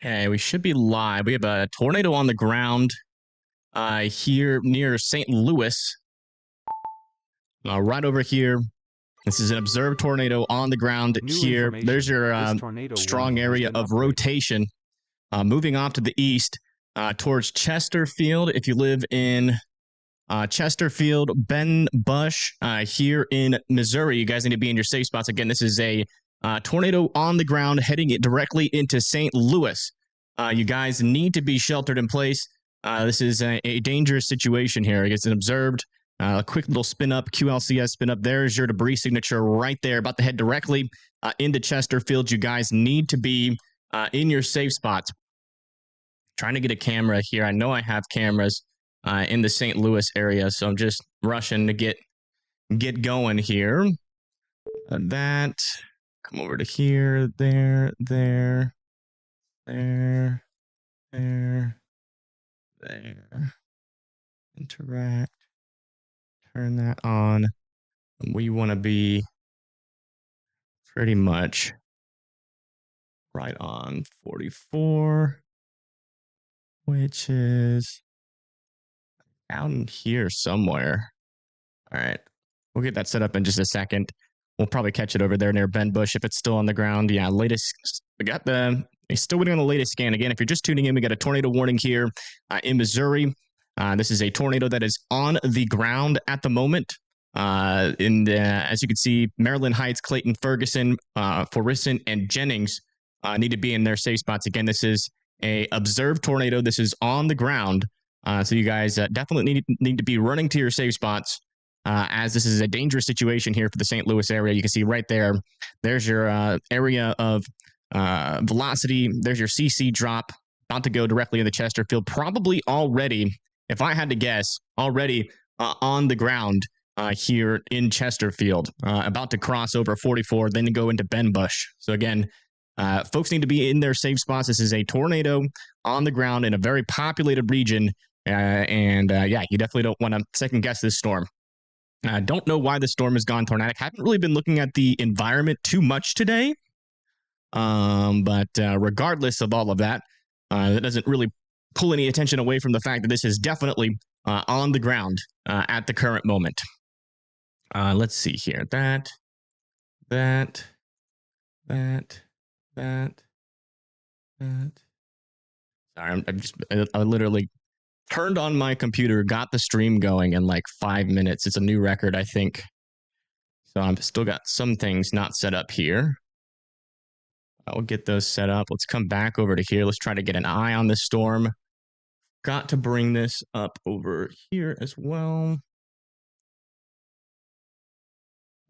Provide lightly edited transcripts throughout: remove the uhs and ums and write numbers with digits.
Okay, we should be live. We have a tornado on the ground here near St. Louis. Right over here. This is an observed tornado on the ground here. There's your strong area of rotation. Moving off to the east towards Chesterfield. If you live in Chesterfield, Ben Bush here in Missouri, you guys need to be in your safe spots. Again, this is a tornado on the ground heading it directly into St. Louis. You guys need to be sheltered in place. This is a dangerous situation here. It's an observed. A quick little spin up, QLCS spin up. There's your debris signature right there, about to head directly into Chesterfield. You guys need to be in your safe spots. Trying to get a camera here. I know I have cameras in the St. Louis area, so I'm just rushing to get going here. That, come over to here, there, interact, turn that on. We want to be pretty much right on 44, which is down here somewhere. All right, we'll get that set up in just a second. We'll probably catch it over there near Ben Bush if it's still on the ground. Yeah, latest, we got still waiting on the latest scan. Again, if you're just tuning in, we got a tornado warning here in Missouri. This is a tornado that is on the ground at the moment. As you can see, Maryland Heights, Clayton, Ferguson, Forreston, and Jennings need to be in their safe spots. Again, this is a observed tornado. This is on the ground. So you guys definitely need to be running to your safe spots. As this is a dangerous situation here for the St. Louis area. You can see right there, there's your area of velocity. There's your CC drop, about to go directly into Chesterfield. Probably already, if I had to guess, already on the ground here in Chesterfield. About to cross over 44, then to go into Ben Bush. So again, folks need to be in their safe spots. This is a tornado on the ground in a very populated region. Yeah, you definitely don't want to second guess this storm. I don't know why the storm has gone tornadic. Haven't really been looking at the environment too much today. But regardless of all of that, that doesn't really pull any attention away from the fact that this is definitely on the ground at the current moment. Let's see here. That. Sorry, I literally turned on my computer, got the stream going in like 5 minutes. It's a new record, I think. So I've still got some things not set up here. I'll get those set up. Let's come back over to here. Let's try to get an eye on this storm. Got to bring this up over here as well.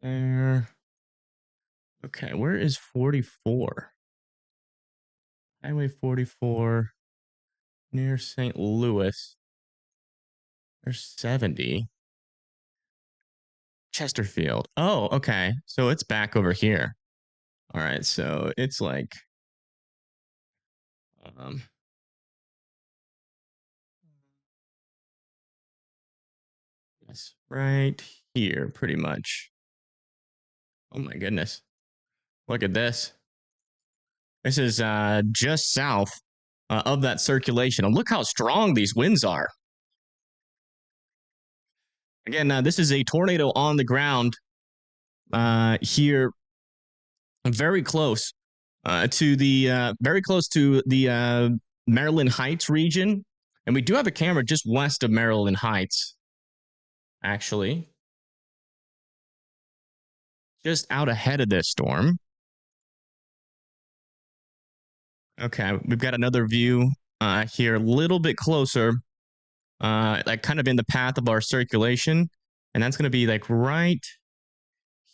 There. Okay, where is 44? Highway 44 near St. Louis. There's 70. Chesterfield. Oh, okay. So it's back over here. All right, so it's like yes, right here pretty much. Oh my goodness. Look at this. This is just south of that circulation. And look how strong these winds are. Again, this is a tornado on the ground here, very close to the Maryland Heights region. And we do have a camera just west of Maryland Heights, actually. Just out ahead of this storm. Okay, we've got another view here, a little bit closer, like kind of in the path of our circulation. And that's going to be like right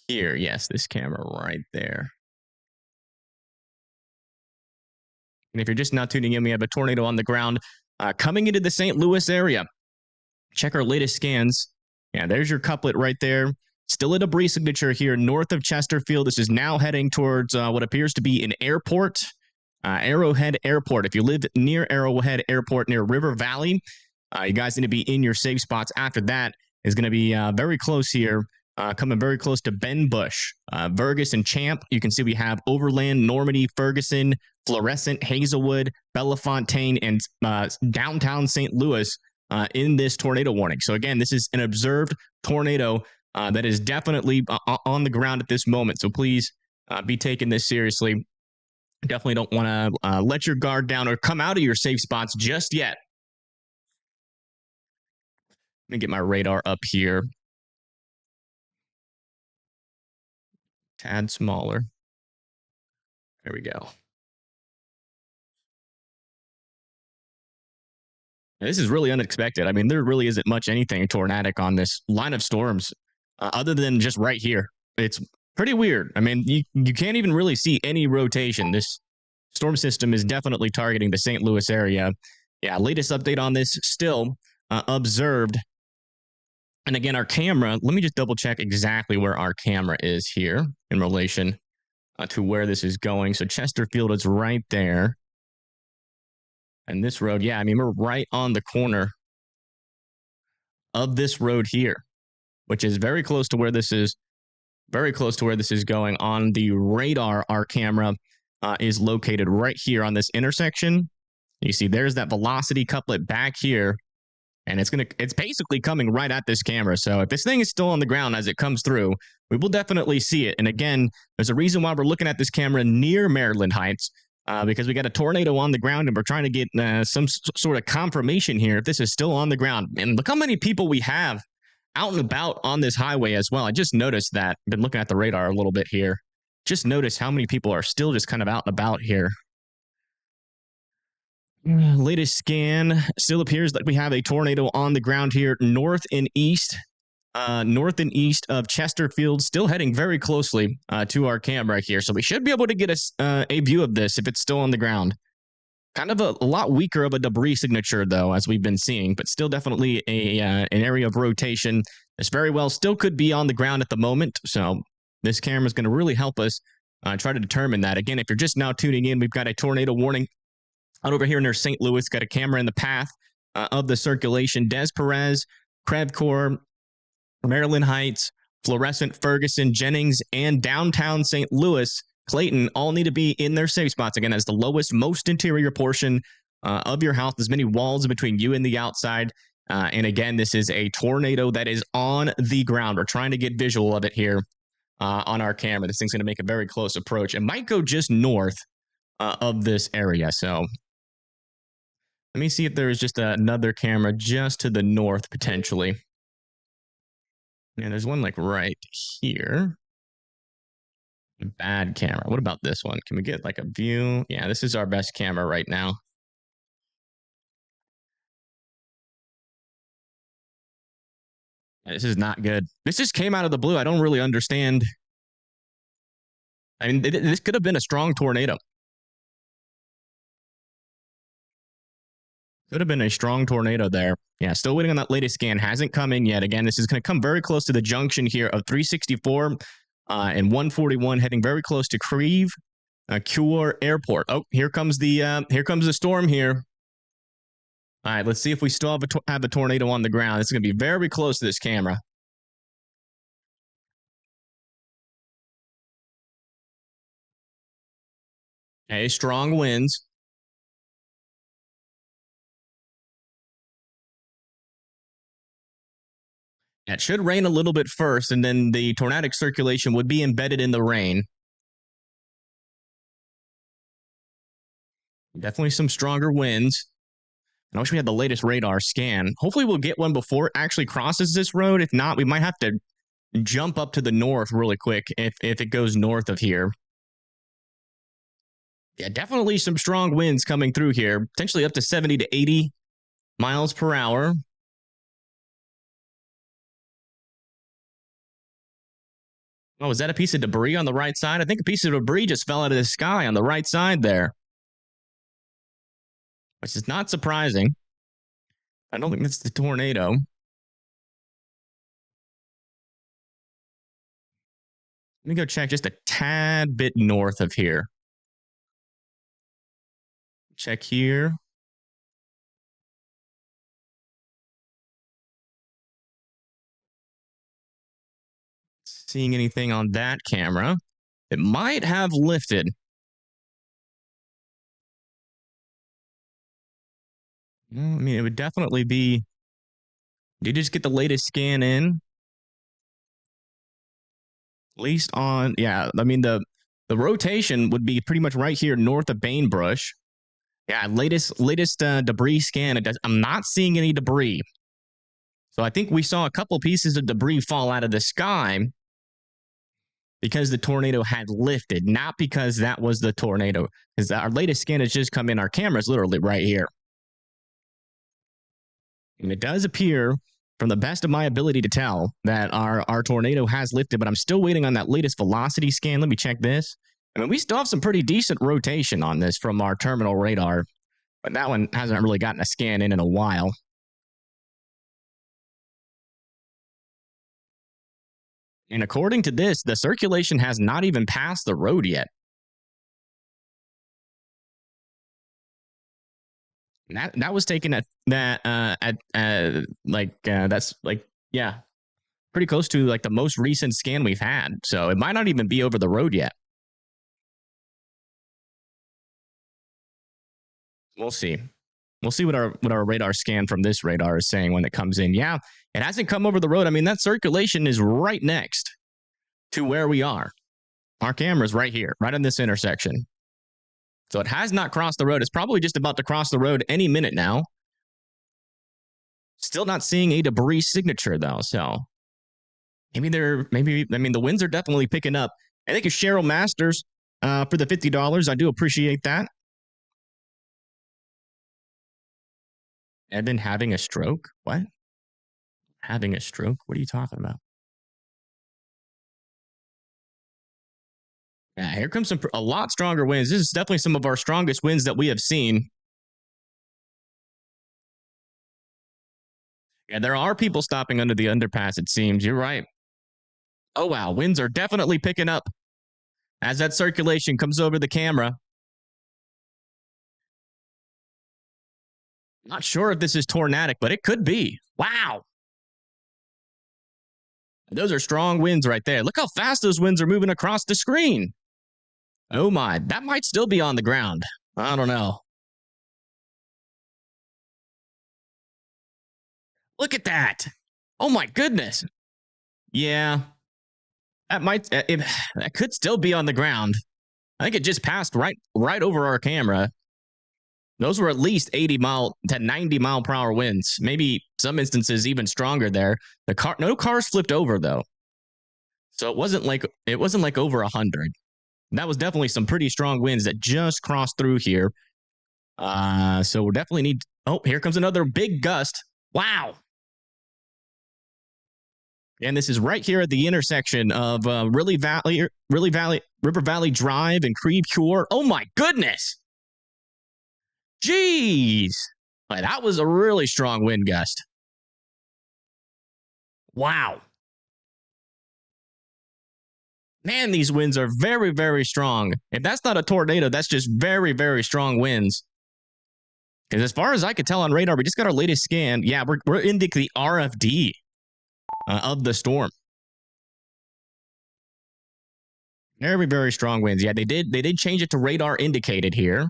here. Yes, this camera right there. And if you're just not tuning in, we have a tornado on the ground coming into the St. Louis area. Check our latest scans. Yeah, there's your couplet right there. Still a debris signature here north of Chesterfield. This is now heading towards what appears to be an airport, Arrowhead Airport. If you live near Arrowhead Airport, near River Valley, you guys need to be in your safe spots. After that is going to be very close here coming very close to Ben Bush, Vergus, and Champ. You can see we have Overland, Normandy, Ferguson, Florescent, Hazelwood, Bellefontaine, and downtown St. Louis in this tornado warning. So again, this is an observed tornado that is definitely on the ground at this moment. So please be taking this seriously. Definitely don't want to let your guard down or come out of your safe spots just yet. Let me get my radar up here. Tad smaller. There we go. This is really unexpected. I mean, there really isn't much anything tornadic on this line of storms other than just right here. It's pretty weird. I mean, you can't even really see any rotation. This storm system is definitely targeting the St. Louis area. Yeah, latest update on this still observed. And again, our camera, let me just double check exactly where our camera is here in relation to where this is going. So Chesterfield is right there. And this road, yeah, I mean, we're right on the corner of this road here, which is very close to where this is, very close to where this is going. On the radar, our camera is located right here on this intersection. You see, there's that velocity couplet back here, and it's basically coming right at this camera. So if this thing is still on the ground as it comes through, we will definitely see it. And again, there's a reason why we're looking at this camera near Maryland Heights. Because we got a tornado on the ground and we're trying to get some sort of confirmation here if this is still on the ground. And look how many people we have out and about on this highway as well. I just noticed that. Been looking at the radar a little bit here. Just noticed how many people are still just kind of out and about here. Latest scan still appears that we have a tornado on the ground here north and east of Chesterfield, still heading very closely to our camera here. So we should be able to get a view of this if it's still on the ground. Kind of a lot weaker of a debris signature, though, as we've been seeing, but still definitely an area of rotation. This very well still could be on the ground at the moment. So this camera is going to really help us try to determine that. Again, if you're just now tuning in, we've got a tornado warning out over here near St. Louis. Got a camera in the path of the circulation. Des Perez, Crevcore, Maryland Heights, Florescent, Ferguson, Jennings, and downtown St. Louis, Clayton, all need to be in their safe spots. Again, as the lowest, most interior portion of your house. There's many walls between you and the outside. And again, this is a tornado that is on the ground. We're trying to get visual of it here on our camera. This thing's going to make a very close approach. It might go just north of this area. So let me see if there is just another camera just to the north, potentially. Yeah, there's one like right here. Bad camera. What about this one? Can we get like a view? Yeah, this is our best camera right now. This is not good. This just came out of the blue. I don't really understand. I mean, this could have been a strong tornado. Could have been a strong tornado there. Yeah, still waiting on that latest scan. Hasn't come in yet. Again, this is going to come very close to the junction here of 364 and 141, heading very close to Creve Coeur Airport. Oh, here comes the storm here. All right, let's see if we still have a tornado on the ground. It's going to be very close to this camera. Okay, strong winds. It should rain a little bit first, and then the tornadic circulation would be embedded in the rain. Definitely some stronger winds. I wish we had the latest radar scan. Hopefully we'll get one before it actually crosses this road. If not, we might have to jump up to the north really quick if it goes north of here. Yeah, definitely some strong winds coming through here, potentially up to 70 to 80 miles per hour. Oh, is that a piece of debris on the right side? I think a piece of debris just fell out of the sky on the right side there, which is not surprising. I don't think that's the tornado. Let me go check just a tad bit north of here. Check here. seeing anything on that camera. It might have lifted. Well, I mean, it would definitely be. Did you just get the latest scan in? At least on, yeah. I mean, the rotation would be pretty much right here north of Bainbrush. Yeah, latest debris scan. I'm not seeing any debris. So I think we saw a couple pieces of debris fall out of the sky because the tornado had lifted, not because that was the tornado. Because our latest scan has just come in. Our camera's literally right here. And it does appear, from the best of my ability to tell, that our tornado has lifted, but I'm still waiting on that latest velocity scan. Let me check this. I mean, we still have some pretty decent rotation on this from our terminal radar, but that one hasn't really gotten a scan in a while. And according to this, the circulation has not even passed the road yet. That was taken at that's like, yeah, pretty close to like the most recent scan we've had. So it might not even be over the road yet. We'll see. We'll see what our radar scan from this radar is saying when it comes in. Yeah, it hasn't come over the road. I mean, that circulation is right next to where we are. Our camera's right here, right in this intersection. So it has not crossed the road. It's probably just about to cross the road any minute now. Still not seeing a debris signature, though. So I mean, the winds are definitely picking up. I thank you, Cheryl Masters, for the $50. I do appreciate that. Evan having a stroke? What? Having a stroke? What are you talking about? Yeah, here comes a lot stronger winds. This is definitely some of our strongest winds that we have seen. Yeah, there are people stopping under the underpass, it seems. You're right. Oh, wow. Winds are definitely picking up as that circulation comes over the camera. Not sure if this is tornadic, but it could be. Wow. Those are strong winds right there. Look how fast those winds are moving across the screen. Oh my, that might still be on the ground. I don't know. Look at that. Oh my goodness. Yeah. That could still be on the ground. I think it just passed right over our camera. Those were at least 80 mile to 90 mile per hour winds. Maybe some instances even stronger there. No cars flipped over though. So it wasn't like over 100. That was definitely some pretty strong winds that just crossed through here. So we definitely need. Oh, here comes another big gust. Wow. And this is right here at the intersection of River Valley Drive and Creve Coeur. Oh my goodness. Jeez. That was a really strong wind gust. Wow. Man, these winds are very, very strong. If that's not a tornado, that's just very, very strong winds. Because as far as I could tell on radar, we just got our latest scan. Yeah, we're in the RFD of the storm. Very, very strong winds. Yeah, they did change it to radar indicated here.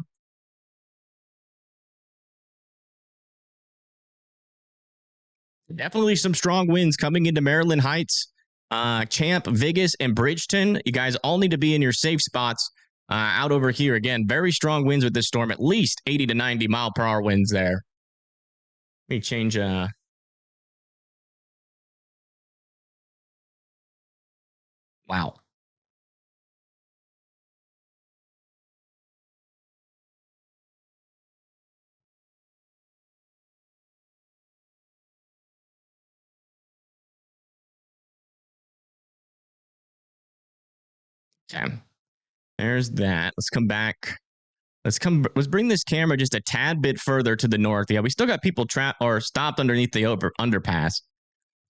Definitely some strong winds coming into Maryland Heights, Champ, Vegas, and Bridgeton. You guys all need to be in your safe spots out over here. Again, very strong winds with this storm, at least 80 to 90 mile per hour winds there. Let me change. Wow. Okay. There's that. Let's come back. Let's bring this camera just a tad bit further to the north. Yeah, we still got people trapped or stopped underneath the underpass.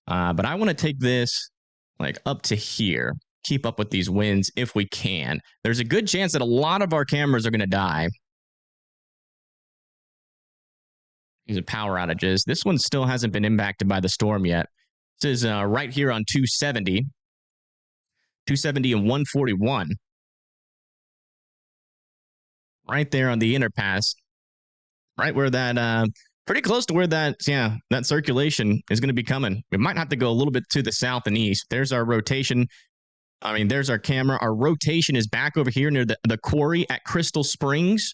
But I want to take this like up to here. Keep up with these winds if we can. There's a good chance that a lot of our cameras are going to die. These are power outages. This one still hasn't been impacted by the storm yet. This is right here on 270. 270 and 141. Right there on the inner pass. Right where that, pretty close to where that circulation is going to be coming. We might have to go a little bit to the south and east. There's our rotation. I mean, there's our camera. Our rotation is back over here near the quarry at Crystal Springs.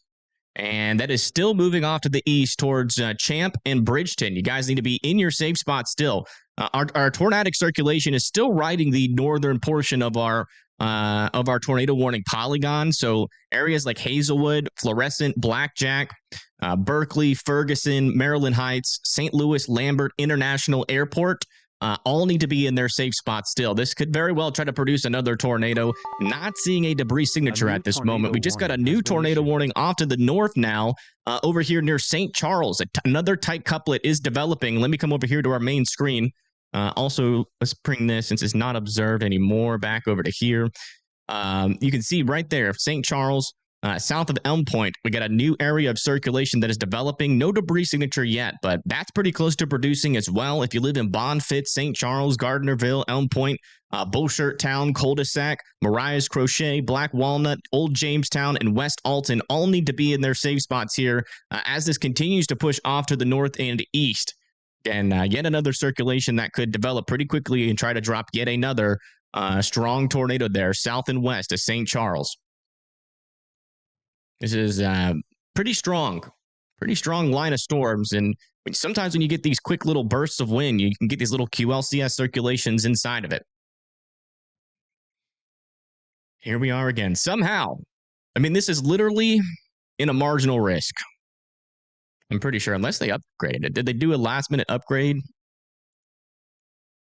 And that is still moving off to the east towards Champ and Bridgeton. You guys need to be in your safe spot still. Our tornadic circulation is still riding the northern portion of our tornado warning polygon. So areas like Hazelwood, Florissant, Blackjack, Berkeley, Ferguson, Maryland Heights, St. Louis, Lambert International Airport, all need to be in their safe spot still. This could very well try to produce another tornado. Not seeing a debris signature at this moment. We just got a new tornado warning off to the north now, over here near St. Charles. Another tight couplet is developing. Let me come over here to our main screen. Also, let's bring this, since it's not observed anymore, back over to here. You can see right there, St. Charles, south of Elm Point, we got a new area of circulation that is developing. No debris signature yet, but that's pretty close to producing as well. If you live in Bonfit, St. Charles, Gardnerville, Elm Point, Bullshirt Town, Cul-de-sac, Mariah's Crochet, Black Walnut, Old Jamestown, and West Alton all need to be in their safe spots here as this continues to push off to the north and east. And yet another circulation that could develop pretty quickly and try to drop yet another strong tornado there, south and west of St. Charles. This is pretty strong line of storms. And sometimes when you get these quick little bursts of wind, you can get these little QLCS circulations inside of it. Here we are again. Somehow, I mean, this is literally in a marginal risk. I'm pretty sure, unless they upgraded. Did they do a last-minute upgrade?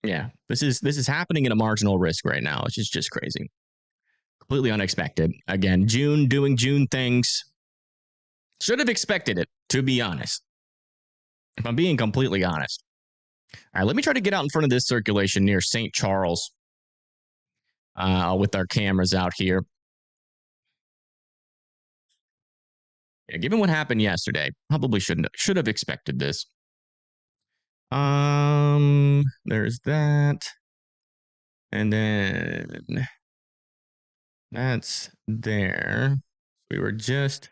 Yeah, this is happening in a marginal risk right now. It's just crazy. Completely unexpected. Again, June doing June things. Should have expected it, to be honest. If I'm being completely honest. All right, let me try to get out in front of this circulation near St. Charles with our cameras out here. Yeah, given what happened yesterday, probably should have expected this. There's that. And then that's there. We were just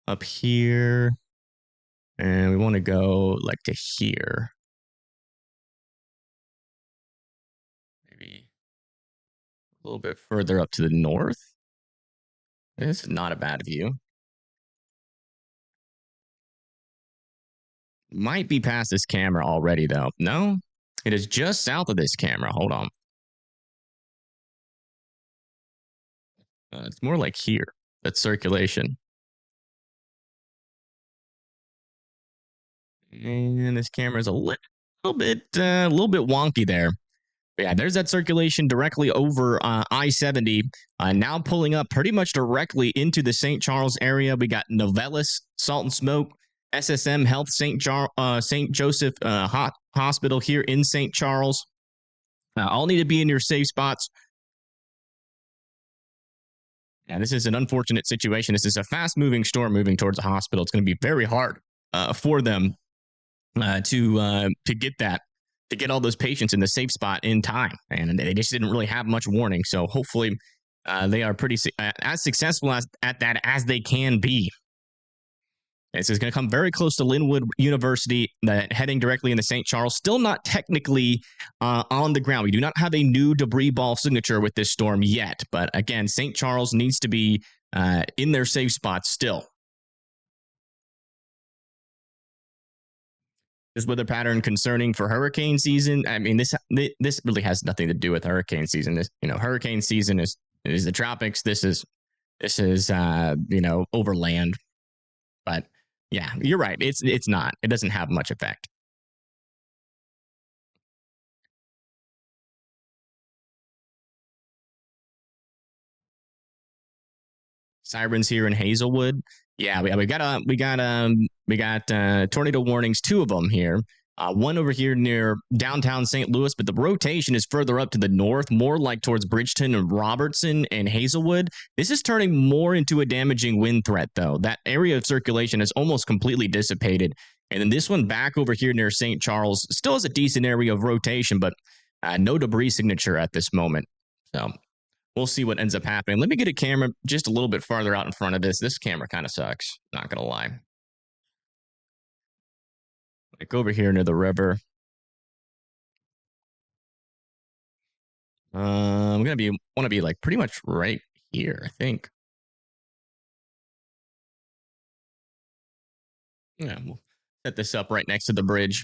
up here. And we want to go like to here. Maybe a little bit further up to the north. This is not a bad view. Might be past this camera already, though. No, it is just south of this camera. Hold on. It's more like here. That's circulation. And this camera is a little bit wonky there. But yeah, there's that circulation directly over I-70. Now pulling up pretty much directly into the St. Charles area. We got Novellis, Salt and Smoke, SSM Health, St. Joseph Hospital here in St. Charles. All need to be in your safe spots. Yeah, this is an unfortunate situation. This is a fast-moving storm moving towards the hospital. It's going to be very hard for them to get all those patients in the safe spot in time, and they just didn't really have much warning. So hopefully, they are pretty as successful at that as they can be. This is going to come very close to Linwood University, heading directly into St. Charles. Still not technically on the ground. We do not have a new debris ball signature with this storm yet. But again, St. Charles needs to be in their safe spots still. This weather pattern concerning for hurricane season. I mean, this really has nothing to do with hurricane season. Hurricane season is the tropics. This is over land. But yeah, you're right. It's not. It doesn't have much effect. Sirens here in Hazelwood. Yeah, we got tornado warnings, 2 of them here. One over here near downtown St. Louis, but the rotation is further up to the north, more like towards Bridgeton and Robertson and Hazelwood. This is turning more into a damaging wind threat, though. That area of circulation is almost completely dissipated. And then this one back over here near St. Charles still has a decent area of rotation, but no debris signature at this moment. So we'll see what ends up happening. Let me get a camera just a little bit farther out in front of this. This camera kind of sucks. Not gonna lie. Like over here near the river. I'm gonna want to be like pretty much right here, I think. Yeah, we'll set this up right next to the bridge.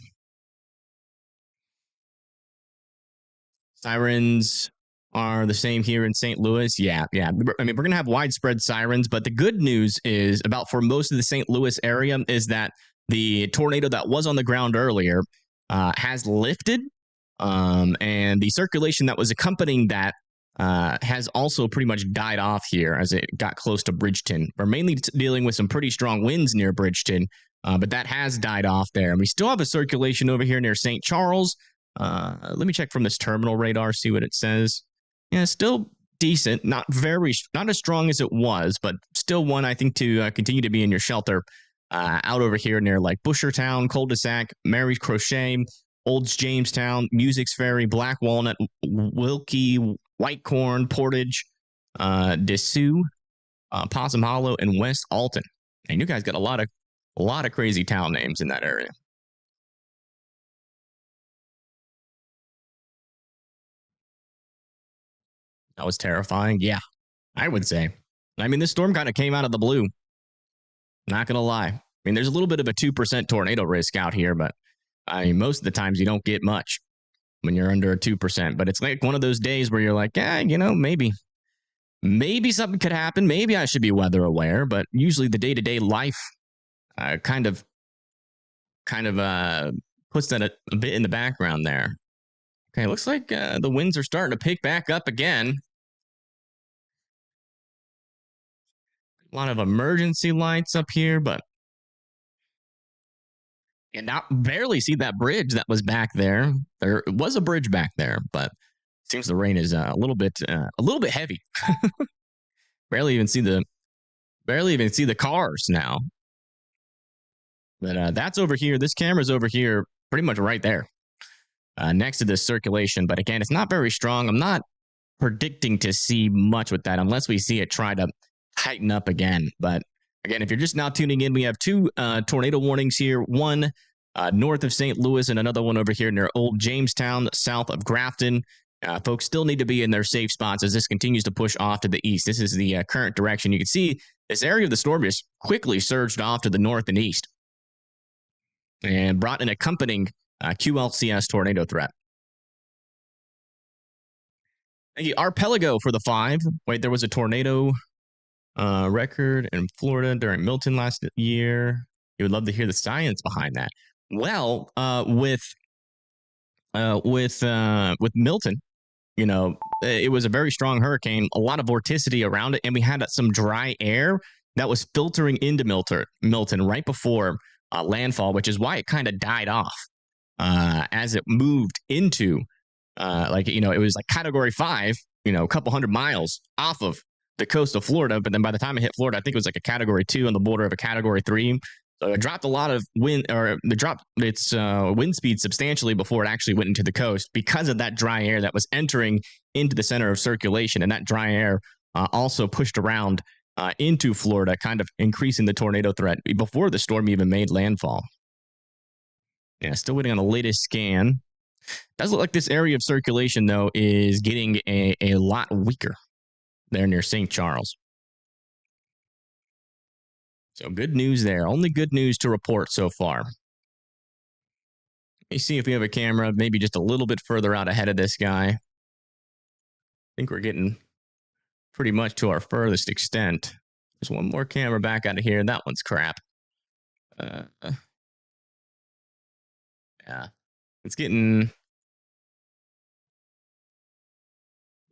Sirens are the same here in St. Louis. Yeah. I mean, we're going to have widespread sirens, but the good news is about for most of the St. Louis area is that the tornado that was on the ground earlier has lifted. And the circulation that was accompanying that has also pretty much died off here as it got close to Bridgeton. We're mainly dealing with some pretty strong winds near Bridgeton, but that has died off there. And we still have a circulation over here near St. Charles. Let me check from this terminal radar, see what it says. Yeah, still decent, not as strong as it was, but still one I think to continue to be in your shelter. Out over here near like Bushertown, Cul-de-sac, Mary's Crochet, Old Jamestown, Music's Ferry, Black Walnut, Wilkie, Whitecorn, Portage, Dessau, Possum Hollow, and West Alton. And you guys got a lot of crazy town names in that area. That was terrifying. Yeah, I would say. I mean, this storm kind of came out of the blue. Not going to lie. I mean, there's a little bit of a 2% tornado risk out here, but I mean, most of the times you don't get much when you're under a 2%. But it's like one of those days where you're like, yeah, maybe something could happen. Maybe I should be weather aware. But usually the day-to-day life kind of puts that a bit in the background there. Okay, looks like the winds are starting to pick back up again. A lot of emergency lights up here, but and not barely see that bridge that was back there. There was a bridge back there, but it seems the rain is a little bit heavy. barely even see the cars now. But that's over here. This camera's over here, pretty much right there, next to this circulation. But again, it's not very strong. I'm not predicting to see much with that unless we see it try to tighten up again. But again, if you're just now tuning in, we have two tornado warnings here. One north of St. Louis and another one over here near Old Jamestown, south of Grafton. Folks still need to be in their safe spots as this continues to push off to the east. This is the current direction. You can see this area of the storm just quickly surged off to the north and east and brought an accompanying QLCS tornado threat. Thank you, Arpelago, for the 5. Wait, there was a tornado record in Florida during Milton last year. You would love to hear the science behind that. Well, with Milton, it was a very strong hurricane, a lot of vorticity around it, and we had some dry air that was filtering into Milton right before landfall, which is why it kind of died off as it moved into it was like Category 5, a couple hundred miles off of the coast of Florida. But then by the time it hit Florida, I think it was like a Category 2 on the border of a Category 3. So it dropped a lot of wind, or it dropped its wind speed substantially before it actually went into the coast because of that dry air that was entering into the center of circulation. And that dry air also pushed around into Florida, kind of increasing the tornado threat before the storm even made landfall. Yeah, still waiting on the latest scan. Does look like this area of circulation, though, is getting a lot weaker there near St. Charles. So good news there. Only good news to report so far. Let me see if we have a camera maybe just a little bit further out ahead of this guy. I think we're getting pretty much to our furthest extent. There's one more camera back out of here. That one's crap. Yeah. It's getting...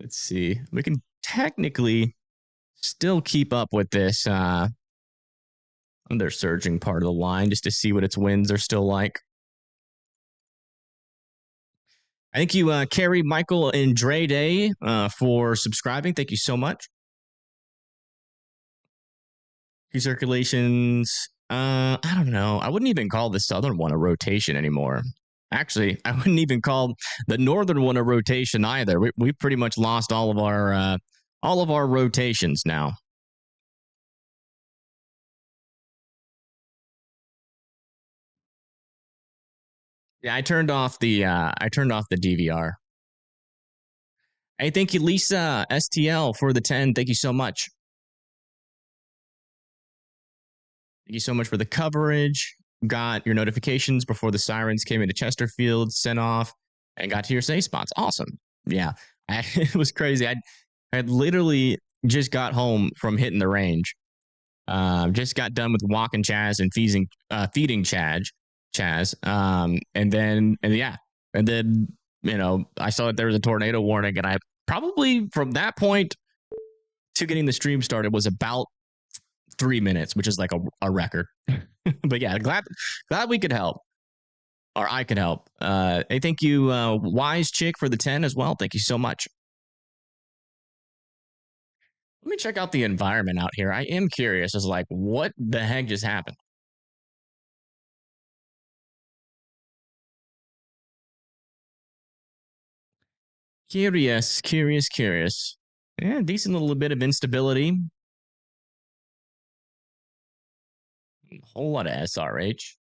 Let's see. We can technically still keep up with this undersurging part of the line just to see what its winds are still like. Thank you, Carrie, Michael, and Dre Day for subscribing. Thank you so much. Circulations. I don't know. I wouldn't even call the southern one a rotation anymore. Actually, I wouldn't even call the northern one a rotation either. We pretty much lost all of all of our rotations now. Yeah, I turned off the DVR. Hey, thank you, Lisa STL, for the 10. Thank you so much. Thank you so much for the coverage. Got your notifications before the sirens came into Chesterfield, sent off, and got to your safe spots. Awesome. Yeah, it was crazy. I had literally just got home from hitting the range. Just got done with walking Chaz and feeding Chaz. And then I saw that there was a tornado warning, and I probably from that point to getting the stream started was about 3 minutes, which is like a record. But yeah, glad we could help, or I could help. Hey, thank you, Wise Chick, for the 10 as well. Thank you so much. Let me check out the environment out here. I am curious as like what the heck just happened. Curious. Yeah, decent little bit of instability. A whole lot of SRH.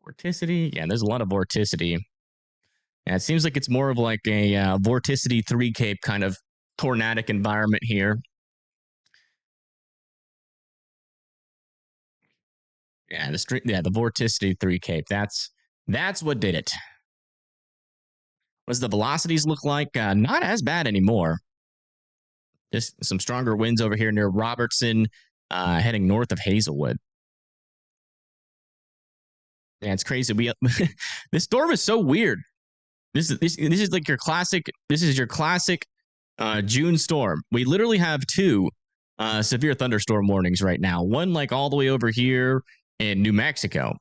Vorticity. Yeah, there's a lot of vorticity. Yeah, it seems like it's more of like a vorticity 3 cape kind of tornadic environment here. Yeah, the vorticity 3 cape. That's what did it. What does the velocities look like? Not as bad anymore. Just some stronger winds over here near Robertson, heading north of Hazelwood. Yeah, it's crazy. This storm is so weird. This is like your classic. This is your classic June storm. We literally have two severe thunderstorm warnings right now. One like all the way over here in New Mexico,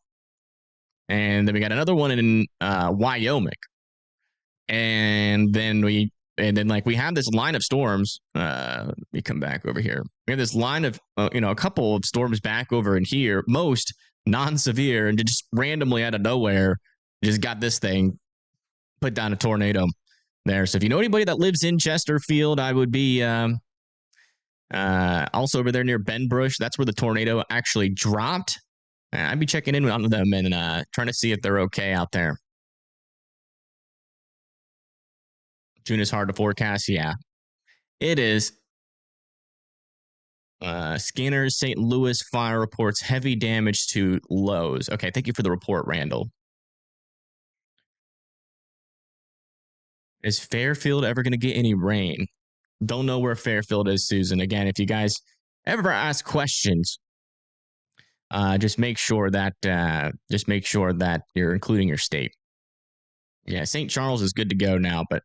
and then we got another one in Wyoming. And then we have this line of storms. Let me come back over here. We have this line of a couple of storms back over in here, most non-severe, and just randomly out of nowhere, just got this thing put down a tornado there. So if you know anybody that lives in Chesterfield, I would be also over there near Benbrush. That's where the tornado actually dropped. I'd be checking in on them and trying to see if they're okay out there. June is hard to forecast. Yeah, it is. Scanners, St. Louis fire reports heavy damage to Lowe's. Okay, thank you for the report, Randall. Is Fairfield ever going to get any rain? Don't know where Fairfield is, Susan. Again, if you guys ever ask questions, just make sure that you're including your state. Yeah, St. Charles is good to go now, but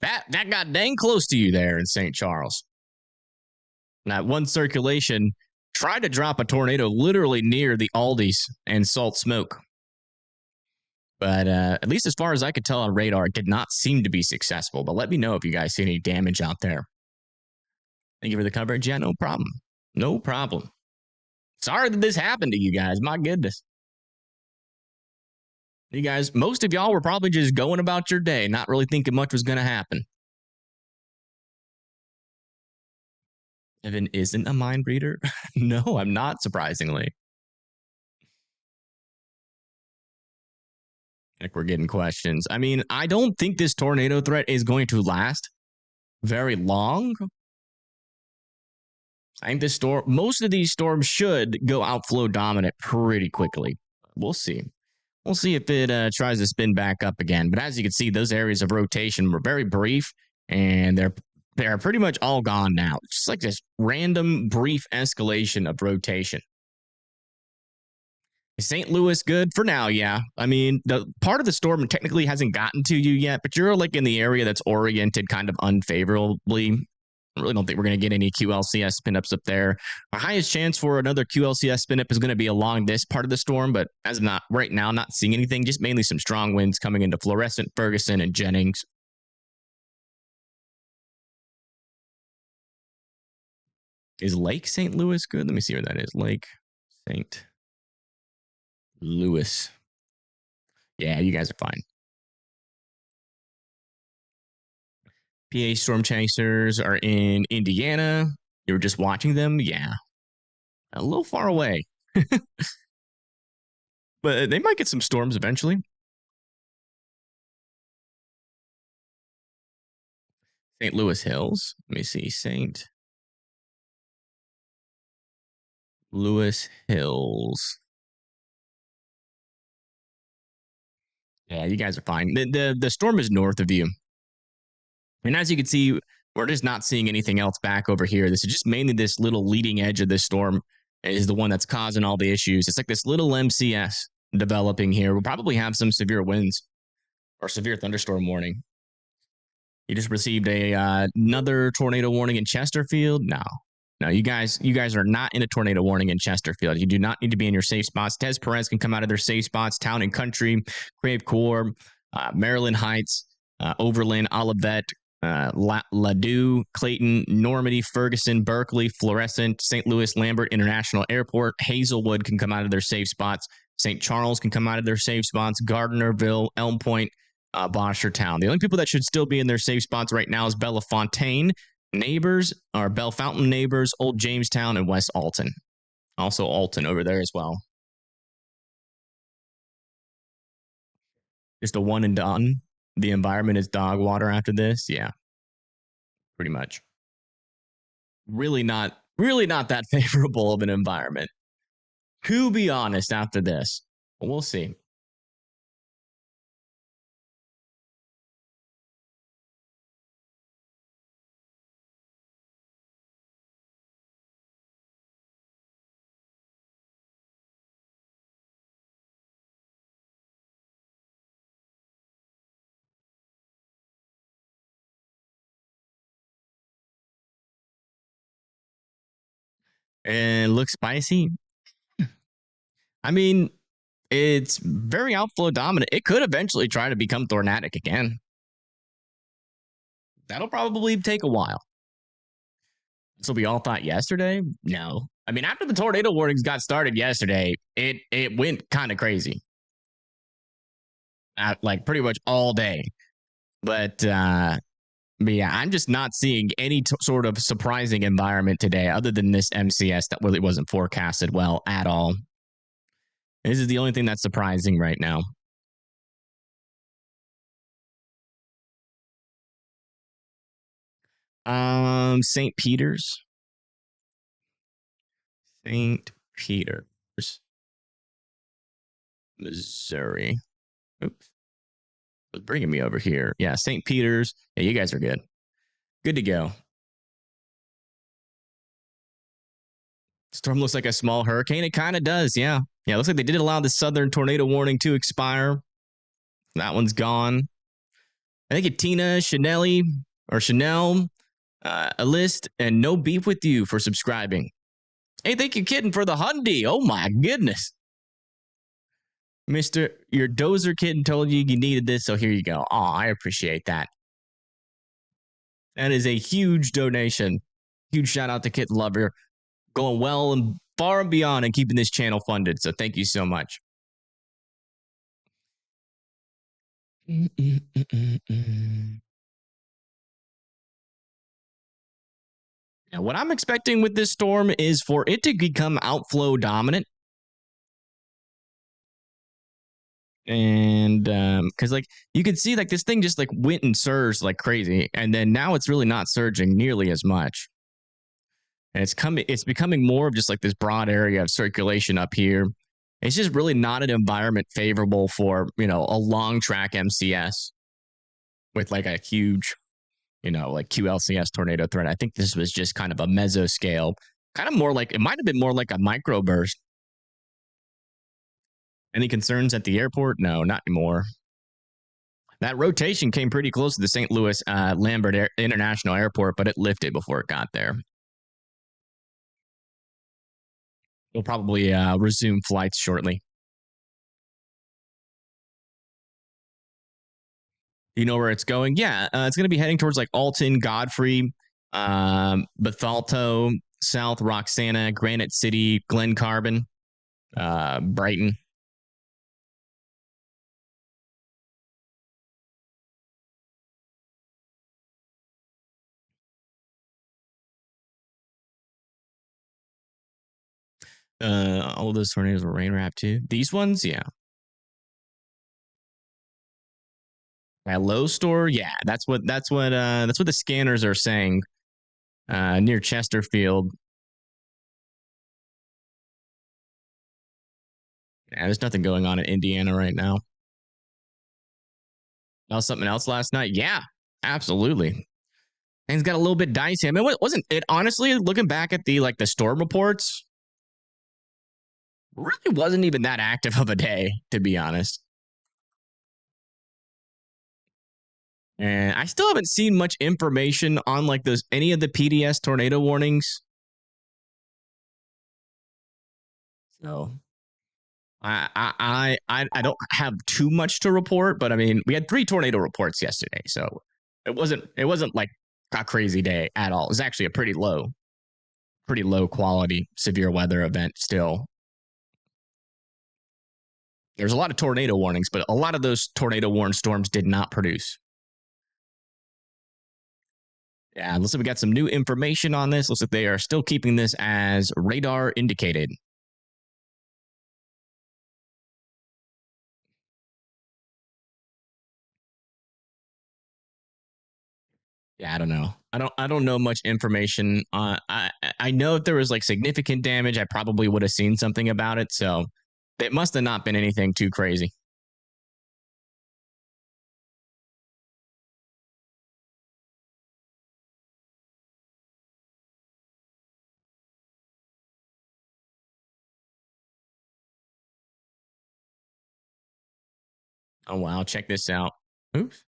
that got dang close to you there in St. Charles. That one circulation tried to drop a tornado literally near the Aldi's and Salt Smoke. But at least as far as I could tell on radar, it did not seem to be successful. But let me know if you guys see any damage out there. Thank you for the coverage. Yeah, no problem. No problem. Sorry that this happened to you guys. My goodness. You guys, most of y'all were probably just going about your day, not really thinking much was going to happen. Evan isn't a mind reader? No, I'm not, surprisingly. Like we're getting questions. I mean, I don't think this tornado threat is going to last very long. I think most of these storms should go outflow dominant pretty quickly. We'll see. We'll see if it tries to spin back up again. But as you can see, those areas of rotation were very brief, and they're pretty much all gone now. It's just like this random brief escalation of rotation. Is St. Louis good for now? Yeah. I mean, the part of the storm technically hasn't gotten to you yet, but you're like in the area that's oriented kind of unfavorably. I really don't think we're going to get any QLCS spin-ups up there. Our highest chance for another QLCS spin-up is going to be along this part of the storm, but as of not right now, not seeing anything, just mainly some strong winds coming into Florissant, Ferguson, and Jennings. Is Lake St. Louis good? Let me see where that is. Lake St. Louis. Yeah, you guys are fine. PA storm chasers are in Indiana. You were just watching them? Yeah. A little far away. But they might get some storms eventually. St. Louis Hills. Let me see. St. Louis Hills. Yeah, you guys are fine. The storm is north of you. And as you can see, we're just not seeing anything else back over here. This is just mainly this little leading edge of this storm is the one that's causing all the issues. It's like this little MCS developing here. We'll probably have some severe winds or severe thunderstorm warning. You just received another tornado warning in Chesterfield. No, you guys are not in a tornado warning in Chesterfield. You do not need to be in your safe spots. Des Perez can come out of their safe spots. Town and Country, Crave Coeur, Maryland Heights, Overland, Olivet, Ladue, Clayton, Normandy, Ferguson, Berkeley, Florissant, St. Louis, Lambert International Airport, Hazelwood can come out of their safe spots. St. Charles can come out of their safe spots. Gardnerville, Elm Point, Boshertown. The only people that should still be in their safe spots right now is Bellefontaine, Neighbors, or Bellefontaine Neighbors, Old Jamestown, and West Alton. Also Alton over there as well. Just a one and done. The environment is dog water after this. Yeah, pretty much. Really not that favorable of an environment. To be honest, after this, we'll see. And looks spicy. I mean, it's very outflow dominant. It could eventually try to become tornadic again. That'll probably take a while. So we all thought yesterday? No. I mean, after the tornado warnings got started yesterday, it went kind of crazy. Like pretty much all day. But yeah, I'm just not seeing any sort of surprising environment today other than this MCS that really wasn't forecasted well at all. This is the only thing that's surprising right now. St. Peter's. St. Peter's, Missouri. Oops. Was bringing me over here. Yeah, St. Peter's. Yeah, you guys are good. Good to go. Storm looks like a small hurricane. It kind of does. Yeah. Yeah, it looks like they did allow the southern tornado warning to expire. That one's gone. I think it's Tina, Chanel, a list, and no beef with you for subscribing. Hey, thank you, kitten, for the Hyundai. Oh my goodness. Mr. Your dozer kitten told you needed this, so here you go. Oh, I appreciate that. That is a huge donation. Huge shout out to Kitten Lover. Going well and far and beyond and keeping this channel funded. So thank you so much. Now, what I'm expecting with this storm is for it to become outflow dominant. And because like you can see like this thing just like went and surged like crazy, and then now it's really not surging nearly as much. And it's becoming more of just like this broad area of circulation up here. It's just really not an environment favorable for, a long track MCS with like a huge, like QLCS tornado threat. I think this was just kind of a mesoscale, kind of more like, it might have been more like a microburst. Any concerns at the airport? No, not anymore. That rotation came pretty close to the St. Louis Lambert International Airport, but it lifted before it got there. We'll probably resume flights shortly. You know where it's going? Yeah, it's going to be heading towards like Alton, Godfrey, Bethalto, South Roxana, Granite City, Glen Carbon, Brighton. All of those tornadoes were rain wrapped too. These ones, yeah. At low store, yeah. That's what the scanners are saying. Near Chesterfield. Yeah, there's nothing going on in Indiana right now. That was something else last night. Yeah, absolutely. Things got a little bit dicey. I mean, wasn't it honestly looking back at the storm reports? Really wasn't even that active of a day, to be honest. And I still haven't seen much information on like those any of the PDS tornado warnings. So I don't have too much to report, but I mean we had 3 tornado reports yesterday, so it wasn't like a crazy day at all. It was actually a pretty low quality severe weather event still. There's a lot of tornado warnings, but a lot of those tornado warned storms did not produce. Yeah, looks like we got some new information on this. Looks like they are still keeping this as radar indicated. Yeah, I don't know. I don't know much information. I know if there was like significant damage, I probably would have seen something about it. So it must have not been anything too crazy. Oh wow, check this out. Oops.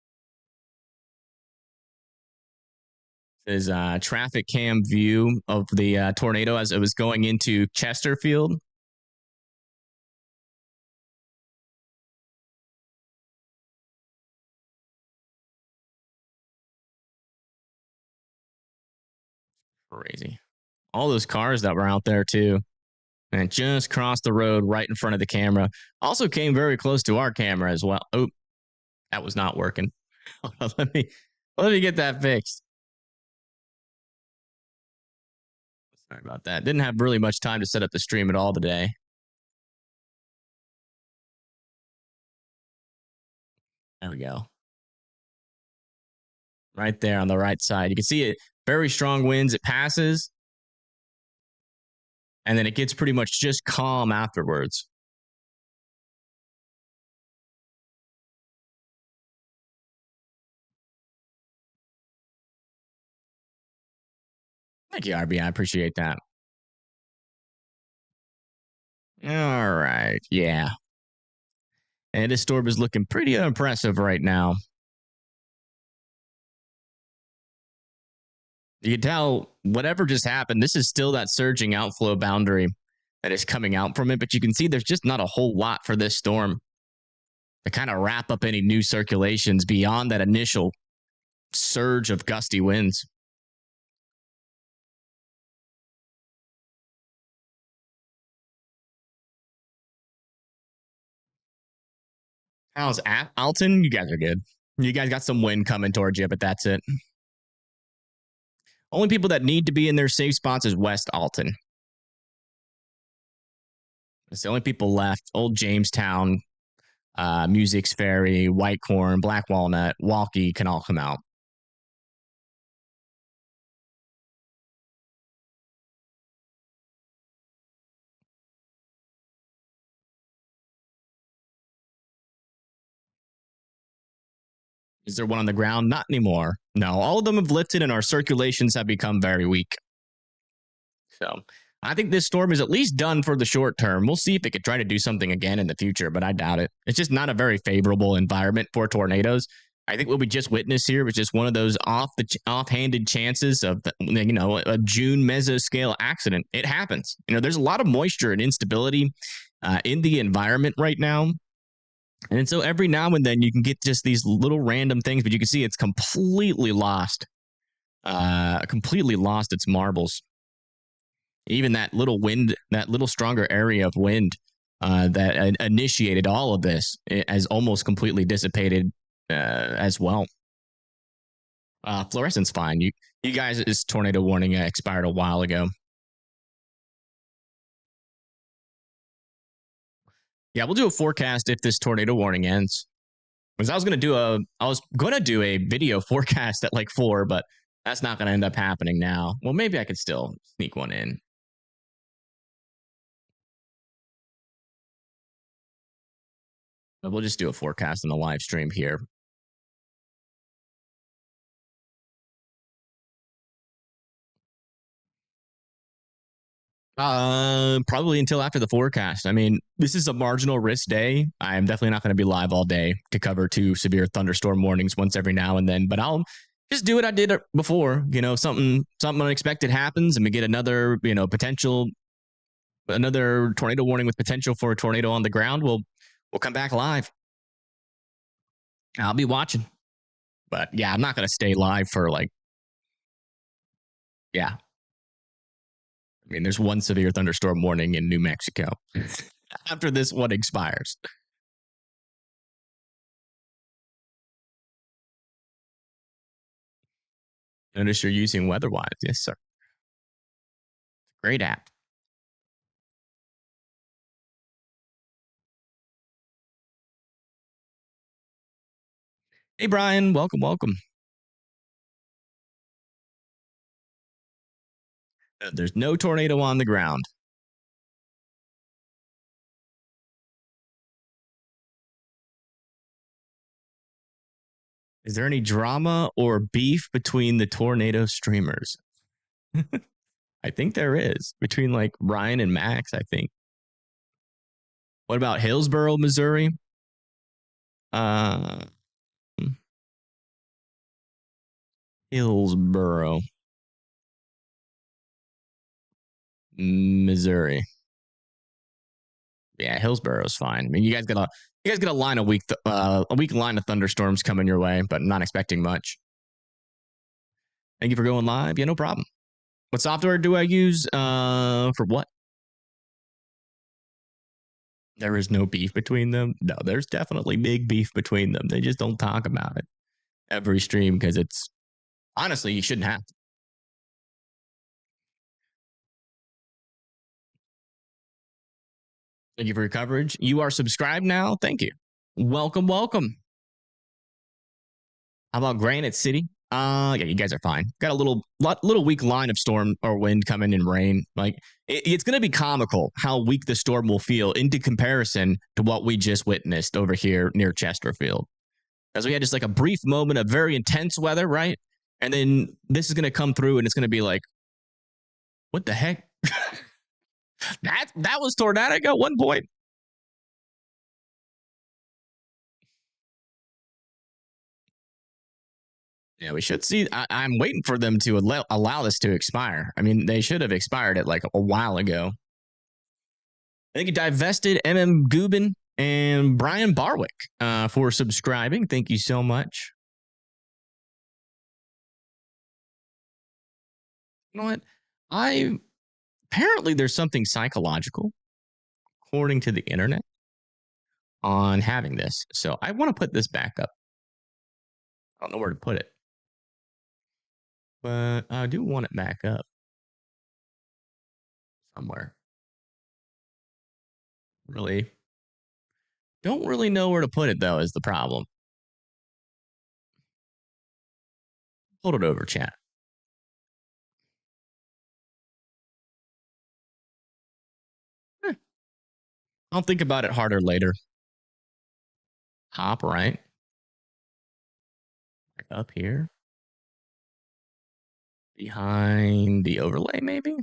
This is traffic cam view of the tornado as it was going into Chesterfield. Crazy. All those cars that were out there too. And it just crossed the road right in front of the camera. Also came very close to our camera as well. Oh, that was not working. let me get that fixed. Sorry about that. Didn't have really much time to set up the stream at all today. There we go. Right there on the right side. You can see it. Very strong winds. It passes. And then it gets pretty much just calm afterwards. Thank you, RB. I appreciate that. All right. Yeah. And this storm is looking pretty impressive right now. You can tell whatever just happened, this is still that surging outflow boundary that is coming out from it. But you can see there's just not a whole lot for this storm to kind of wrap up any new circulations beyond that initial surge of gusty winds. How's Alton? You guys are good. You guys got some wind coming towards you, but that's it. Only people that need to be in their safe spots is West Alton. It's the only people left. Old Jamestown, Music's Ferry, Whitecorn, Black Walnut, Walkie can all come out. Is there one on the ground? Not anymore. No, all of them have lifted and our circulations have become very weak. So I think this storm is at least done for the short term. We'll see if it could try to do something again in the future, but I doubt it. It's just not a very favorable environment for tornadoes. I think what we just witnessed here was just one of those offhanded chances of a June mesoscale accident. It happens. There's a lot of moisture and instability in the environment right now. And so every now and then you can get just these little random things, but you can see it's completely lost its marbles. Even that little wind, that little stronger area of wind that initiated all of this has almost completely dissipated as well. Fluorescent's fine. You guys' tornado warning expired a while ago. Yeah, we'll do a forecast if this tornado warning ends. Because I was gonna do a video forecast at like 4, but that's not gonna end up happening now. Well, maybe I could still sneak one in. But we'll just do a forecast on the live stream here. Probably until after the forecast. I mean, this is a marginal risk day. I'm definitely not going to be live all day to cover 2 severe thunderstorm warnings once every now and then, but I'll just do what I did before. You know, something unexpected happens and we get another, another tornado warning with potential for a tornado on the ground. We'll come back live. I'll be watching. But yeah, I'm not going to stay live for yeah. I mean, there's one severe thunderstorm warning in New Mexico after this one expires. Notice you're using WeatherWise. Yes, sir. Great app. Hey, Brian. Welcome. There's no tornado on the ground. Is there any drama or beef between the tornado streamers? I think there is between like Ryan and Max, I think. What about Hillsboro, Missouri? Hillsboro, Missouri. Yeah, Hillsboro's fine. I mean, you guys got a line a week line of thunderstorms coming your way, but not expecting much. Thank you for going live. Yeah, no problem. What software do I use? For what? There is no beef between them. No, there's definitely big beef between them. They just don't talk about it every stream because it's honestly you shouldn't have to. Thank you for your coverage. You are subscribed now. Thank you. Welcome. How about Granite City? Yeah, you guys are fine. Got a little weak line of storm or wind coming in rain. Like it's going to be comical how weak the storm will feel into comparison to what we just witnessed over here near Chesterfield. As we had just like a brief moment of very intense weather, right? And then this is going to come through and it's going to be like, what the heck? that was tornadic at one point. Yeah, we should see. I'm waiting for them to allow this to expire. I mean, they should have expired it like a while ago. Thank you, Divested, MM Gubin, and Brian Barwick for subscribing. Thank you so much. You know what? Apparently there's something psychological, according to the internet, on having this. So I want to put this back up. I don't know where to put it, but I do want it back up somewhere. Really, don't really know where to put it though is the problem. Hold it over, chat. I'll think about it harder later. Top right. Back up here. Behind the overlay, maybe?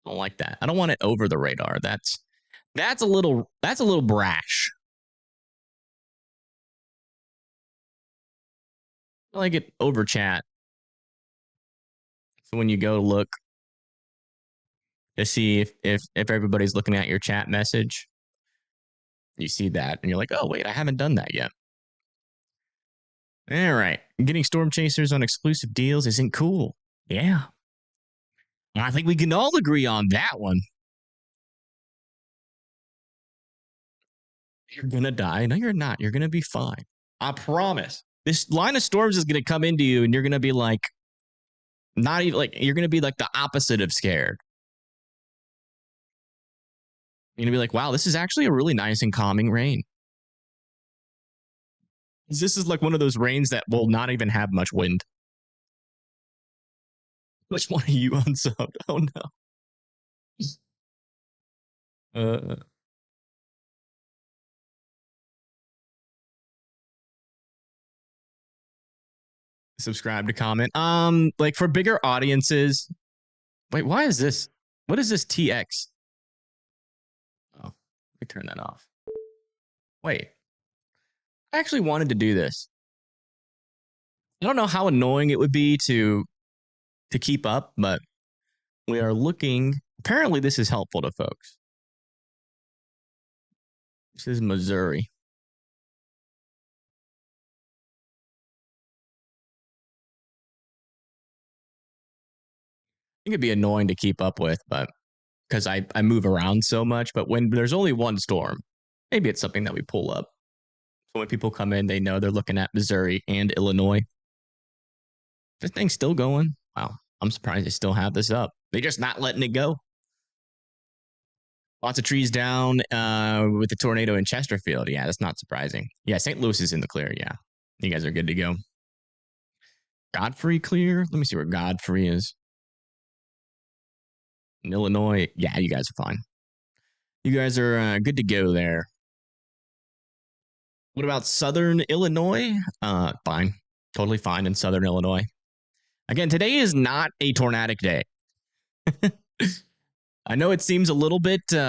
Don't like that. I don't want it over the radar. That's a little brash. I like it over chat. So when you go look to see if everybody's looking at your chat message, you see that and you're like, oh wait, I haven't done that yet. All right. Getting storm chasers on exclusive deals isn't cool. Yeah. I think we can all agree on that one. You're going to die. No, you're not. You're going to be fine. I promise. This line of storms is going to come into you and you're going to be like, not even like, you're going to be like the opposite of scared. You're going to be like, wow, this is actually a really nice and calming rain. This is like one of those rains that will not even have much wind. Which one are you unsubbed? Oh no. Subscribe to comment. Like for bigger audiences. Wait, why is this? What is this TX? Oh, let me turn that off. Wait. I actually wanted to do this. I don't know how annoying it would be to keep up, but we are looking. Apparently, this is helpful to folks. This is Missouri. I think it'd be annoying to keep up with, but because I move around so much. But when there's only one storm, maybe it's something that we pull up. So when people come in, they know they're looking at Missouri and Illinois. This thing's still going. Wow. I'm surprised they still have this up. They're just not letting it go. Lots of trees down with the tornado in Chesterfield. Yeah, that's not surprising. Yeah, St. Louis is in the clear. Yeah, you guys are good to go. Godfrey clear. Let me see where Godfrey is. In Illinois. Yeah, you guys are fine. You guys are good to go there. What about Southern Illinois? Fine. Totally fine in Southern Illinois. Again, today is not a tornadic day. I know it seems a little bit, you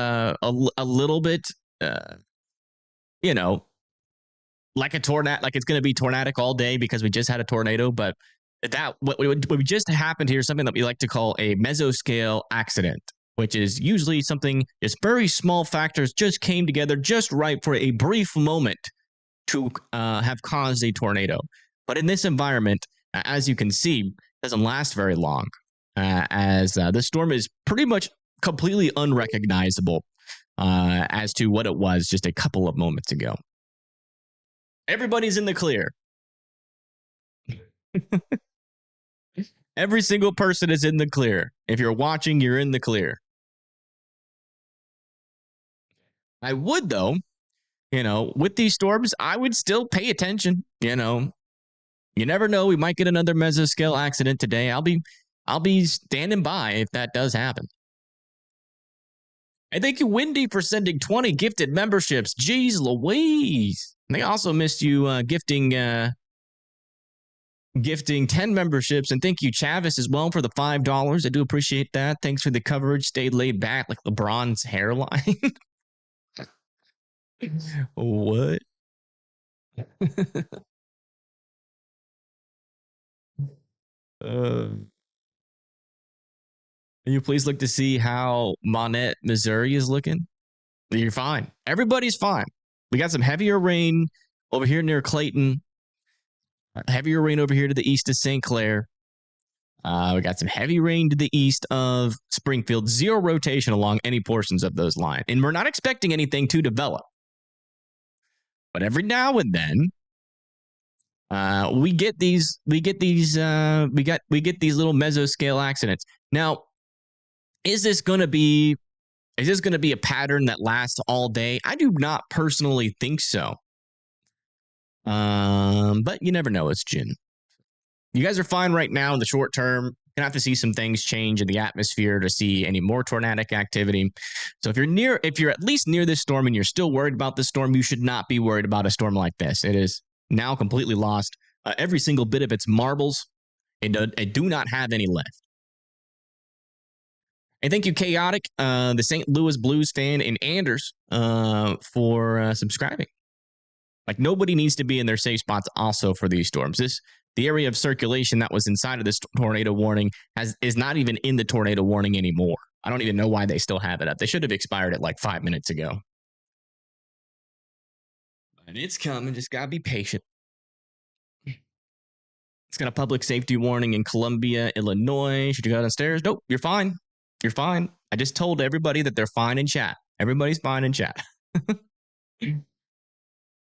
know, like a tornado, like it's going to be tornadic all day because we just had a tornado. But that what just happened here is something that we like to call a mesoscale accident, which is usually something. It's very small factors just came together just right for a brief moment to have caused a tornado. But in this environment, as you can see, it doesn't last very long, as the storm is pretty much completely unrecognizable as to what it was just a couple of moments ago. Everybody's in the clear. Every single person is in the clear. If you're watching, you're in the clear. I would, though, with these storms, I would still pay attention. You never know. We might get another mesoscale accident today. I'll be standing by if that does happen. And thank you, Wendy, for sending 20 gifted memberships. Jeez Louise. And they also missed you gifting 10 memberships. And thank you, Chavis, as well, for the $5. I do appreciate that. Thanks for the coverage. Stay laid back like LeBron's hairline. What? Can you please look to see how Monette, Missouri is looking? You're fine. Everybody's fine. We got some heavier rain over here near Clayton. Heavier rain over here to the east of St. Clair. We got some heavy rain to the east of Springfield. Zero rotation along any portions of those lines. And we're not expecting anything to develop. But every now and then, we get these little mesoscale accidents. Now, is this going to be a pattern that lasts all day? I do not personally think so. But you never know. It's June. You guys are fine right now in the short term. You're gonna have to see some things change in the atmosphere to see any more tornadic activity. So if you're at least near this storm and you're still worried about this storm, you should not be worried about a storm like this. It is now completely lost every single bit of its marbles. It do not have any left. And thank you, Chaotic, the St. Louis Blues fan, and Anders for subscribing. Like, nobody needs to be in their safe spots also for these storms. The area of circulation that was inside of this tornado warning is not even in the tornado warning anymore. I don't even know why they still have it up. They should have expired it like 5 minutes ago. But it's coming. Just got to be patient. It's got a public safety warning in Columbia, Illinois. Should you go downstairs? Nope, you're fine. You're fine. I just told everybody that they're fine in chat. Everybody's fine in chat.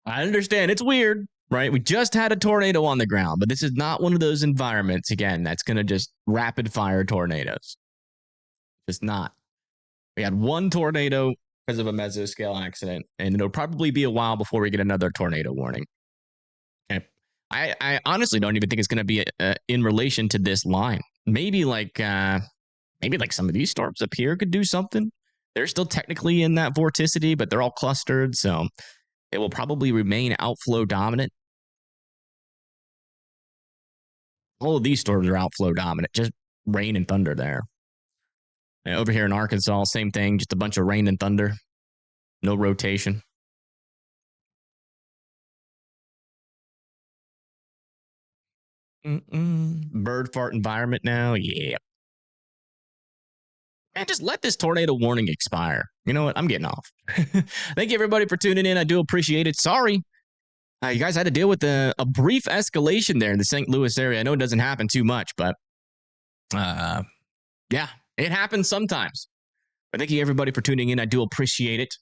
I understand. It's weird, right? We just had a tornado on the ground, but this is not one of those environments, again, that's going to just rapid fire tornadoes. Just not. We had one tornado because of a mesoscale accident, and it'll probably be a while before we get another tornado warning. Okay. I honestly don't even think it's going to be in relation to this line. Maybe like some of these storms up here could do something. They're still technically in that vorticity, but they're all clustered, so it will probably remain outflow dominant. All of these storms are outflow dominant, just rain and thunder there. And over here in Arkansas, same thing, just a bunch of rain and thunder, no rotation. Bird fart environment now, yeah. And just let this tornado warning expire. You know what? I'm getting off. Thank you, everybody, for tuning in. I do appreciate it. Sorry. You guys had to deal with a brief escalation there in the St. Louis area. I know it doesn't happen too much, but yeah, it happens sometimes. But thank you, everybody, for tuning in. I do appreciate it.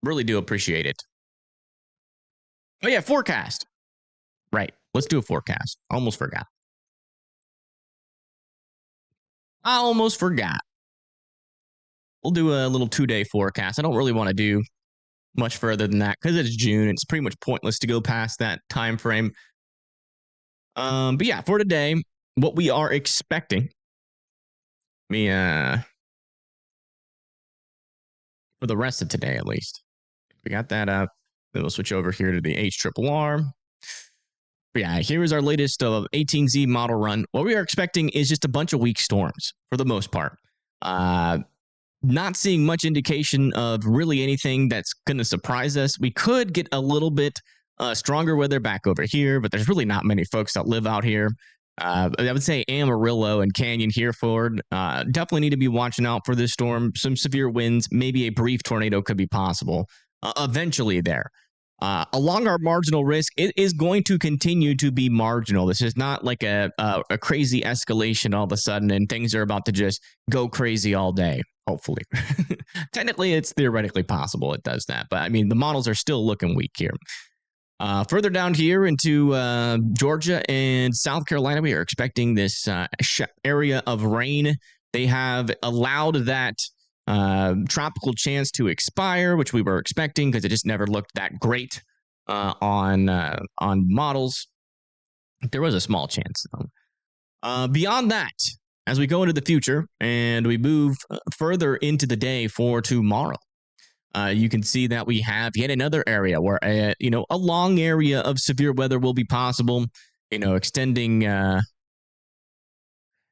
Really do appreciate it. Oh, yeah, forecast. Right. Let's do a forecast. Almost forgot. I almost forgot. We'll do a little 2-day forecast. I don't really want to do much further than that because it's June. It's pretty much pointless to go past that time frame. But yeah, for today, what we are expecting. For the rest of today, at least. We got that up. Then we'll switch over here to the HRRR. But yeah, here is our latest 18Z model run. What we are expecting is just a bunch of weak storms for the most part. Not seeing much indication of really anything that's going to surprise us. We could get a little bit stronger weather back over here, but there's really not many folks that live out here. I would say Amarillo and Canyon Hereford definitely need to be watching out for this storm. Some severe winds, maybe a brief tornado could be possible eventually there. Along our marginal risk, it is going to continue to be marginal. This is not like a crazy escalation all of a sudden and things are about to just go crazy all day, hopefully. Technically, it's theoretically possible it does that. But I mean, the models are still looking weak here. Further down here into Georgia and South Carolina, we are expecting this area of rain. They have allowed that tropical chance to expire, which we were expecting because it just never looked that great on models. There was a small chance, though. Beyond that, as we go into the future and we move further into the day for tomorrow, you can see that we have yet another area where a long area of severe weather will be possible.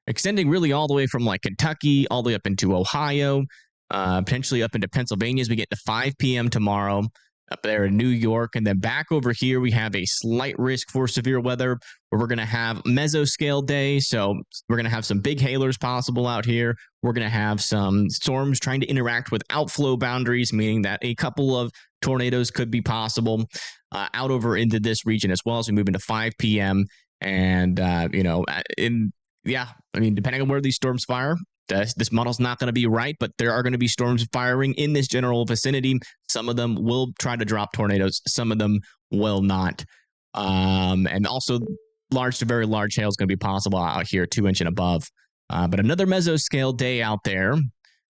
Extending really all the way from like Kentucky all the way up into Ohio, potentially up into Pennsylvania as we get to 5 p.m. tomorrow. Up there in New York, and then back over here, we have a slight risk for severe weather where we're going to have mesoscale day. So we're going to have some big hailers possible out here. We're going to have some storms trying to interact with outflow boundaries, meaning that a couple of tornadoes could be possible out over into this region as well as we move into 5 p.m. And, depending on where these storms fire, this model's not going to be right, but there are going to be storms firing in this general vicinity. Some of them will try to drop tornadoes. Some of them will not. And also large to very large hail is going to be possible out here, 2 inch and above. But another mesoscale day out there.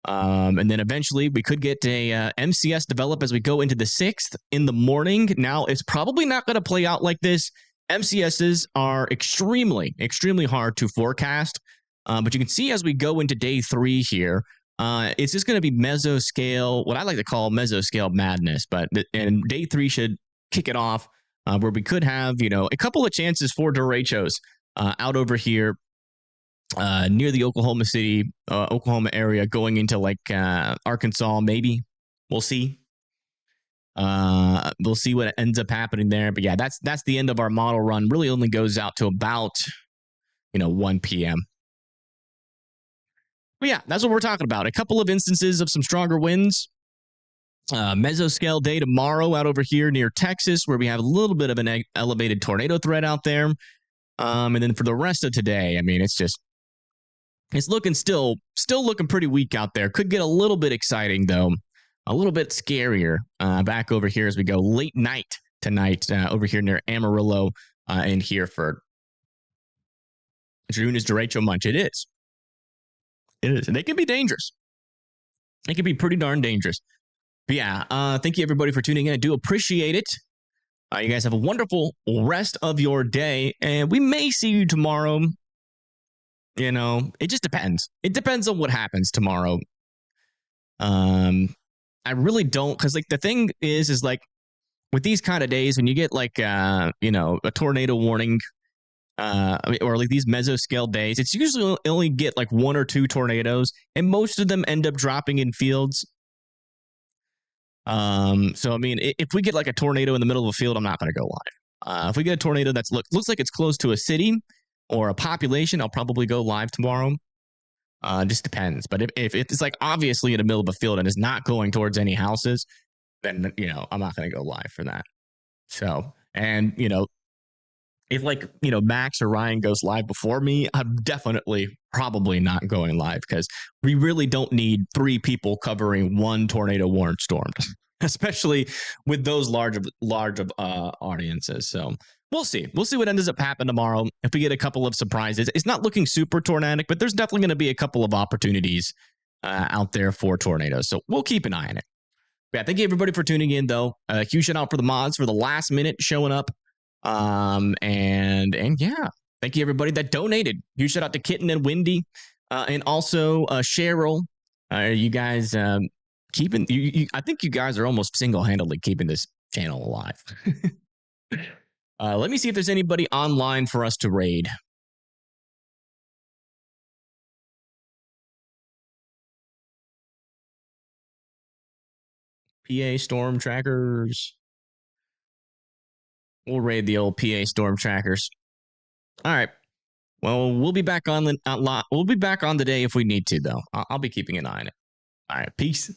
And then eventually we could get a MCS develop as we go into the 6th in the morning. Now, it's probably not going to play out like this. MCSs are extremely, extremely hard to forecast. But you can see as we go into day 3 here, it's just going to be mesoscale, what I like to call mesoscale madness. And day 3 should kick it off where we could have, a couple of chances for derechos out over here near the Oklahoma area going into like Arkansas, maybe. We'll see. We'll see what ends up happening there. But yeah, that's the end of our model run. Really only goes out to about, 1 p.m. But yeah, that's what we're talking about. A couple of instances of some stronger winds. Mesoscale day tomorrow out over here near Texas, where we have a little bit of an elevated tornado threat out there. And then for the rest of today, I mean, it's looking still looking pretty weak out there. Could get a little bit exciting though a little bit scarier back over here as we go late night tonight over here near Amarillo in Hereford. June is derecho much. It is. It is. And they can be dangerous. They can be pretty darn dangerous. But yeah, thank you everybody for tuning in. I do appreciate it. You guys have a wonderful rest of your day, and we may see you tomorrow. You know, it just depends. It depends on what happens tomorrow. I really don't, because like the thing is like with these kind of days, when you get like a tornado warning, or like these mesoscale days, it's usually only get like 1 or 2 tornadoes, and most of them end up dropping in fields. So I mean, if we get like a tornado in the middle of a field, I'm not going to go live. If we get a tornado that's looks like it's close to a city or a population, I'll probably go live tomorrow. Just depends. But if it's like obviously in the middle of a field and is not going towards any houses, then I'm not going to go live for that. So, and if like Max or Ryan goes live before me, I'm definitely probably not going live, because we really don't need 3 people covering 1 tornado warned storm, especially with those large audiences. So we'll see what ends up happening tomorrow. If we get a couple of surprises, it's not looking super tornadic, but there's definitely going to be a couple of opportunities out there for tornadoes. So we'll keep an eye on it. Yeah, thank you everybody for tuning in, though. Huge shout out for the mods for the last minute showing up. And yeah, thank you everybody that donated. Huge shout out to Kitten and Wendy, and also Cheryl. You guys keeping I think you guys are almost single-handedly keeping this channel alive. Let me see if there's anybody online for us to raid. PA Storm Trackers. We'll raid the old PA Storm Trackers. All right. Well, we'll be back on the day if we need to, though. I'll be keeping an eye on it. All right. Peace.